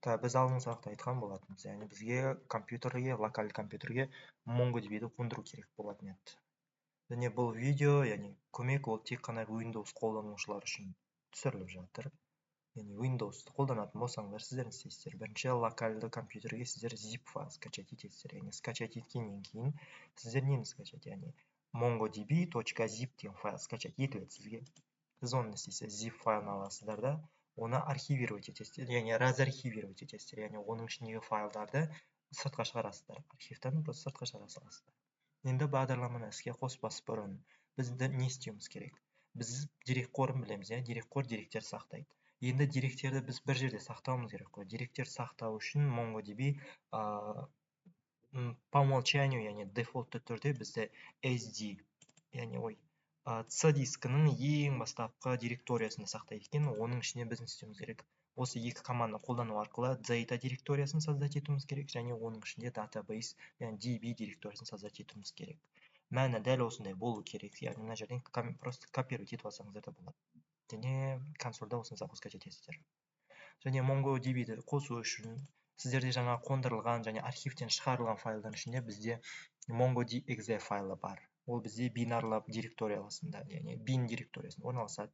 Біз алдыңғы сабақта айтқан болатынбыз, яғни бізге компьютерге, локальды компьютерге MongoDB-ді қондыру керек болатын еді. Және бұл видео, яғни көмек ол тек қана Windows қолданушылар үшін түсіріліп жатыр. Яғни Windows қолданатын болсаңдар, сіздер не істейсіздер? Бірінші локальды компьютерге сіздер zip файл скачать етесіздер. Яғни скачать еткеннен кейін сіздер нені скачать? Яғни mongodb.zip деген файл скачать етіледі сізге. Сіз оны не істейсіз? Zip файлын аласыздар да, оны архивировать етесіздер, яғни разархивировать етесіздер. Яғни оның ішіндегі файлдарды сыртқа шығарасыздар. Архивтан просто сыртқа шығара саласыздар. Енді бағдарламаны іске қоспас бұрын бізді не істеуіміз керек? Біз дерек қорын білеміз, дерекқор деректер сақтайды. Енді деректерді біз бір жерде сақтауымыз керек қой. Деректер сақтау үшін MongoDB по умолчанию, яғни дефолтты түрде бізді SD, яғни C дискінің ең бастапқы директориясында сақтайды екен. Оның ішіне біз не істеуіміз керек? Осы екі команданы қолдану арқылы Zeta директориясын создать етуіміз керек, және оның ішінде database, яғни DB директориясын создать етуіміз керек. Мәні дәл осындай болу керек. Яғни мына жерден просто копировать етіп алсаңыздар да болады. Және консольда осыны запускать етесіздер. Және MongoDB-ді қосу үшін сіздерде жаңа қондырылған және архивтен шығарылған файлдың ішінде бізде MongoDB.exe файлы бар. Ол бізде бинарлы директориясында, яғни bin директориясында орналасады.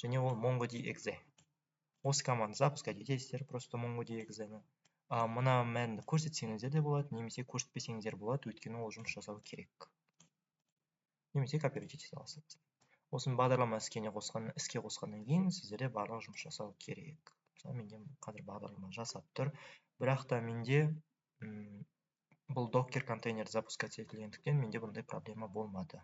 Және ол MongoDB.exe. Осы команданы запускать етесіздер, просто MongoDB.exe-ні. Мына мәнді көрсетсеңіздер де болады, немесе көрсетпесеңіздер болады, өйткені ол жұмыс жасау керек. Немесе копировать ете аласыз. Осыны бағдарлама іске қосқаннан кейін сіздерде барлық жұмыс жасау керек. Мысалы, менде қазір бағдарлама жасап тұр, бірақ та менде бұл Docker контейнер запускать етілгендіктен менде бұндай проблема болмады.